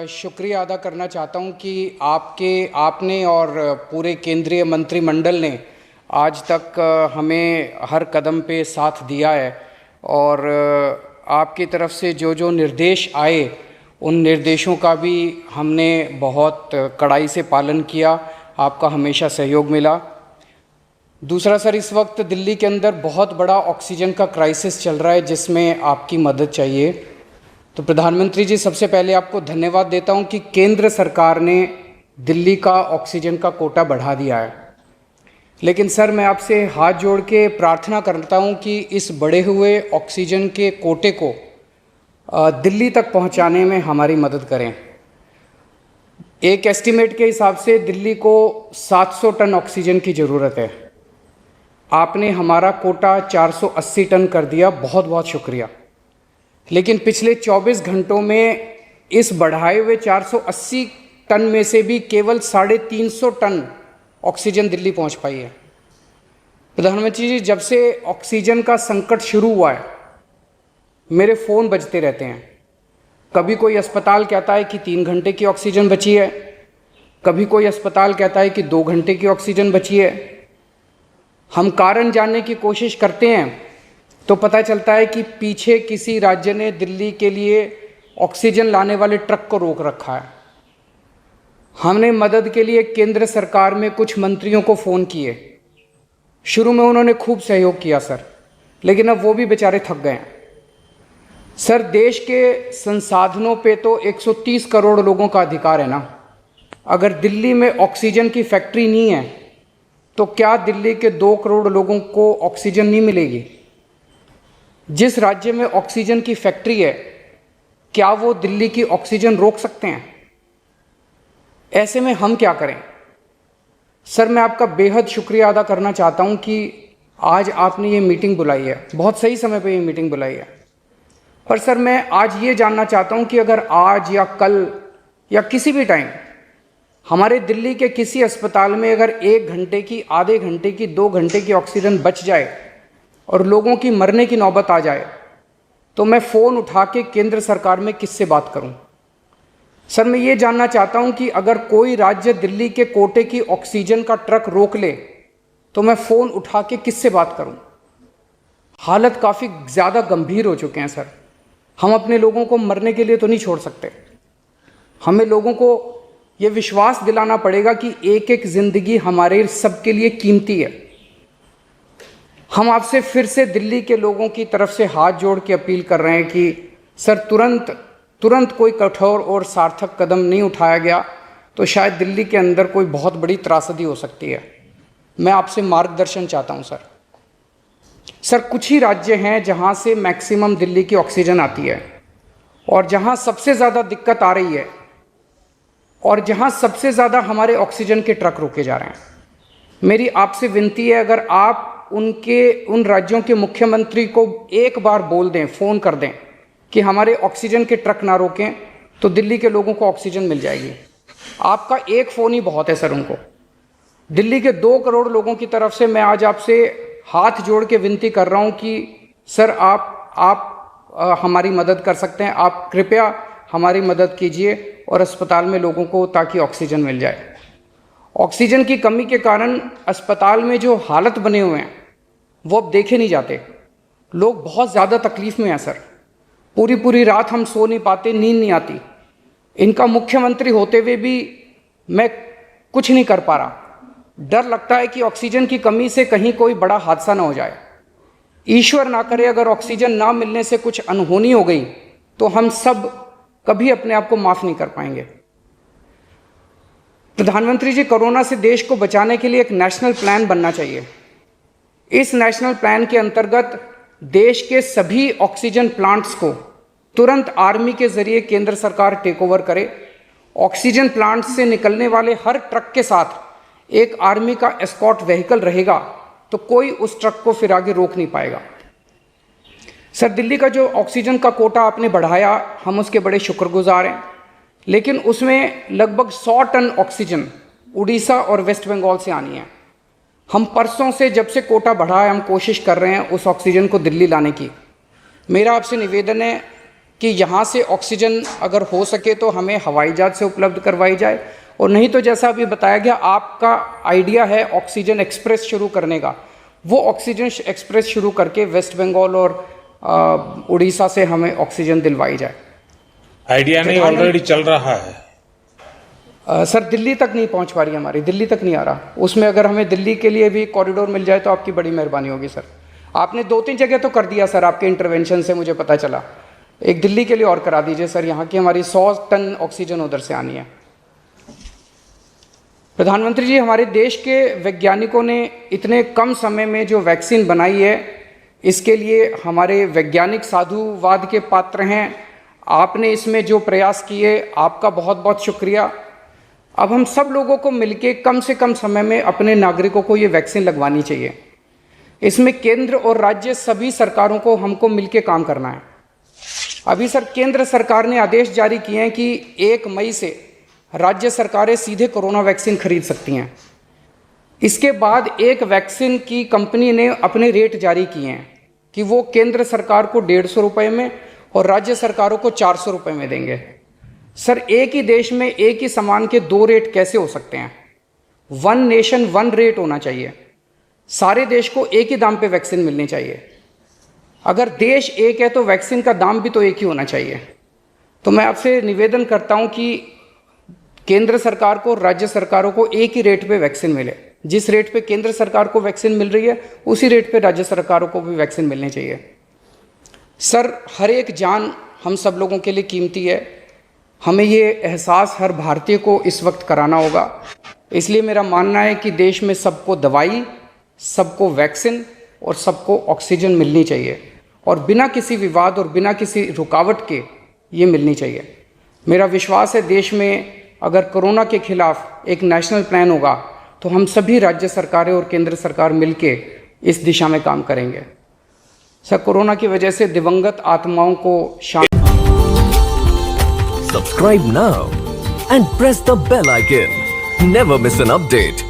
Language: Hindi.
शुक्रिया अदा करना चाहता हूं कि आपने और पूरे केंद्रीय मंत्रिमंडल ने आज तक हमें हर कदम पे साथ दिया है और आपकी तरफ से जो जो निर्देश आए उन निर्देशों का भी हमने बहुत कड़ाई से पालन किया। आपका हमेशा सहयोग मिला। दूसरा सर, इस वक्त दिल्ली के अंदर बहुत बड़ा ऑक्सीजन का क्राइसिस चल रहा है जिसमें आपकी मदद चाहिए। तो प्रधानमंत्री जी, सबसे पहले आपको धन्यवाद देता हूं कि केंद्र सरकार ने दिल्ली का ऑक्सीजन का कोटा बढ़ा दिया है। लेकिन सर, मैं आपसे हाथ जोड़ के प्रार्थना करता हूं कि इस बढ़े हुए ऑक्सीजन के कोटे को दिल्ली तक पहुंचाने में हमारी मदद करें। एक एस्टीमेट के हिसाब से दिल्ली को 700 टन ऑक्सीजन की ज़रूरत है। आपने हमारा कोटा 480 टन कर दिया, बहुत बहुत शुक्रिया। लेकिन पिछले 24 घंटों में इस बढ़ाए हुए 480 टन में से भी केवल 350 टन ऑक्सीजन दिल्ली पहुंच पाई है। प्रधानमंत्री जी, जब से ऑक्सीजन का संकट शुरू हुआ है मेरे फ़ोन बजते रहते हैं। कभी कोई अस्पताल कहता है कि 3 घंटे की ऑक्सीजन बची है, कभी कोई अस्पताल कहता है कि 2 घंटे की ऑक्सीजन बची है। हम कारण जानने की कोशिश करते हैं तो पता चलता है कि पीछे किसी राज्य ने दिल्ली के लिए ऑक्सीजन लाने वाले ट्रक को रोक रखा है। हमने मदद के लिए केंद्र सरकार में कुछ मंत्रियों को फ़ोन किए। शुरू में उन्होंने खूब सहयोग किया सर, लेकिन अब वो भी बेचारे थक गए हैं। सर, देश के संसाधनों पे तो 130 करोड़ लोगों का अधिकार है ना। अगर दिल्ली में ऑक्सीजन की फैक्ट्री नहीं है तो क्या दिल्ली के 2 करोड़ लोगों को ऑक्सीजन नहीं मिलेगी? जिस राज्य में ऑक्सीजन की फैक्ट्री है, क्या वो दिल्ली की ऑक्सीजन रोक सकते हैं? ऐसे में हम क्या करें? सर, मैं आपका बेहद शुक्रिया अदा करना चाहता हूं कि आज आपने ये मीटिंग बुलाई है। बहुत सही समय पे ये मीटिंग बुलाई है। पर सर, मैं आज ये जानना चाहता हूं कि अगर आज या कल या किसी भी टाइम हमारे दिल्ली के किसी अस्पताल में अगर 1 घंटे की, आधे घंटे की, 2 घंटे की ऑक्सीजन बच जाए और लोगों की मरने की नौबत आ जाए तो मैं फ़ोन उठा के केंद्र सरकार में किससे बात करूं? सर, मैं ये जानना चाहता हूं कि अगर कोई राज्य दिल्ली के कोटे की ऑक्सीजन का ट्रक रोक ले तो मैं फ़ोन उठा के किससे बात करूं? हालत काफ़ी ज़्यादा गंभीर हो चुके हैं सर। हम अपने लोगों को मरने के लिए तो नहीं छोड़ सकते। हमें लोगों को ये विश्वास दिलाना पड़ेगा कि एक एक ज़िंदगी हमारे सबके लिए कीमती है। हम आपसे फिर से दिल्ली के लोगों की तरफ से हाथ जोड़ के अपील कर रहे हैं कि सर, तुरंत कोई कठोर और सार्थक कदम नहीं उठाया गया तो शायद दिल्ली के अंदर कोई बहुत बड़ी त्रासदी हो सकती है। मैं आपसे मार्गदर्शन चाहता हूं सर। सर, कुछ ही राज्य हैं जहां से मैक्सिमम दिल्ली की ऑक्सीजन आती है और जहां सबसे ज़्यादा दिक्कत आ रही है और जहां सबसे ज़्यादा हमारे ऑक्सीजन के ट्रक रोके जा रहे हैं। मेरी आपसे विनती है, अगर आप उन राज्यों के मुख्यमंत्री को एक बार बोल दें, फ़ोन कर दें कि हमारे ऑक्सीजन के ट्रक ना रोकें तो दिल्ली के लोगों को ऑक्सीजन मिल जाएगी। आपका एक फ़ोन ही बहुत है सर उनको। दिल्ली के 2 करोड़ लोगों की तरफ से मैं आज आपसे हाथ जोड़ के विनती कर रहा हूं कि सर, आप हमारी मदद कर सकते हैं। आप कृपया हमारी मदद कीजिए और अस्पताल में लोगों को ताकि ऑक्सीजन मिल जाए। ऑक्सीजन की कमी के कारण अस्पताल में जो हालत बने हुए हैं वो अब देखे नहीं जाते। लोग बहुत ज़्यादा तकलीफ़ में हैं सर। पूरी रात हम सो नहीं पाते, नींद नहीं आती। इनका मुख्यमंत्री होते हुए भी मैं कुछ नहीं कर पा रहा। डर लगता है कि ऑक्सीजन की कमी से कहीं कोई बड़ा हादसा ना हो जाए। ईश्वर ना करे अगर ऑक्सीजन ना मिलने से कुछ अनहोनी हो गई तो हम सब कभी अपने आप को माफ़ नहीं कर पाएंगे। प्रधानमंत्री जी, कोरोना से देश को बचाने के लिए एक नेशनल प्लान बनना चाहिए। इस नेशनल प्लान के अंतर्गत देश के सभी ऑक्सीजन प्लांट्स को तुरंत आर्मी के जरिए केंद्र सरकार टेक ओवर करे। ऑक्सीजन प्लांट से निकलने वाले हर ट्रक के साथ एक आर्मी का एस्कॉर्ट व्हीकल रहेगा तो कोई उस ट्रक को फिर आगे रोक नहीं पाएगा। सर, दिल्ली का जो ऑक्सीजन का कोटा आपने बढ़ाया, हम उसके बड़े शुक्रगुजार हैं। लेकिन उसमें लगभग 100 टन ऑक्सीजन उड़ीसा और वेस्ट बंगाल से आनी है। हम परसों से, जब से कोटा बढ़ा है, हम कोशिश कर रहे हैं उस ऑक्सीजन को दिल्ली लाने की। मेरा आपसे निवेदन है कि यहाँ से ऑक्सीजन अगर हो सके तो हमें हवाई जहाज से उपलब्ध करवाई जाए, और नहीं तो जैसा अभी बताया गया आपका आइडिया है ऑक्सीजन एक्सप्रेस शुरू करने का, वो ऑक्सीजन एक्सप्रेस शुरू करके वेस्ट बंगाल और उड़ीसा से हमें ऑक्सीजन दिलवाई जाए। आइडिया नहीं, ऑलरेडी चल रहा है। सर दिल्ली तक नहीं पहुंच पा रही हमारी, दिल्ली तक नहीं आ रहा। उसमें अगर हमें दिल्ली के लिए भी कॉरिडोर मिल जाए तो आपकी बड़ी मेहरबानी होगी सर। आपने 2-3 जगह तो कर दिया सर, आपके इंटरवेंशन से मुझे पता चला। एक दिल्ली के लिए और करा दीजिए सर, यहाँ की हमारी 100 टन ऑक्सीजन उधर से आनी है। प्रधानमंत्री जी, हमारे देश के वैज्ञानिकों ने इतने कम समय में जो वैक्सीन बनाई है, इसके लिए हमारे वैज्ञानिक साधुवाद के पात्र हैं। आपने इसमें जो प्रयास किए, आपका बहुत बहुत शुक्रिया। अब हम सब लोगों को मिलके कम से कम समय में अपने नागरिकों को ये वैक्सीन लगवानी चाहिए। इसमें केंद्र और राज्य सभी सरकारों को हमको मिलके काम करना है। अभी सर केंद्र सरकार ने आदेश जारी किए हैं कि 1 मई से राज्य सरकारें सीधे कोरोना वैक्सीन खरीद सकती हैं। इसके बाद एक वैक्सीन की कंपनी ने अपने रेट जारी किए हैं कि वो केंद्र सरकार को 150 रुपये में और राज्य सरकारों को 400 रुपये में देंगे। सर एक ही देश में एक ही सामान के 2 रेट कैसे हो सकते हैं? 1 नेशन 1 रेट होना चाहिए। सारे देश को एक ही दाम पे वैक्सीन मिलनी चाहिए। अगर देश एक है तो वैक्सीन का दाम भी तो एक ही होना चाहिए। तो मैं आपसे निवेदन करता हूं कि केंद्र सरकार को, राज्य सरकारों को एक ही रेट पे वैक्सीन मिले। जिस रेट पे केंद्र सरकार को वैक्सीन मिल रही है, उसी रेट पे राज्य सरकारों को भी वैक्सीन मिलनी चाहिए। सर हर एक जान हम सब लोगों के लिए कीमती है। हमें ये एहसास हर भारतीय को इस वक्त कराना होगा। इसलिए मेरा मानना है कि देश में सबको दवाई, सबको वैक्सीन और सबको ऑक्सीजन मिलनी चाहिए, और बिना किसी विवाद और बिना किसी रुकावट के ये मिलनी चाहिए। मेरा विश्वास है देश में अगर कोरोना के खिलाफ एक नेशनल प्लान होगा तो हम सभी राज्य सरकारें और केंद्र सरकार मिलके इस दिशा में काम करेंगे। सर कोरोना की वजह से दिवंगत आत्माओं को शांति। Subscribe now and press the bell icon. Never miss an update.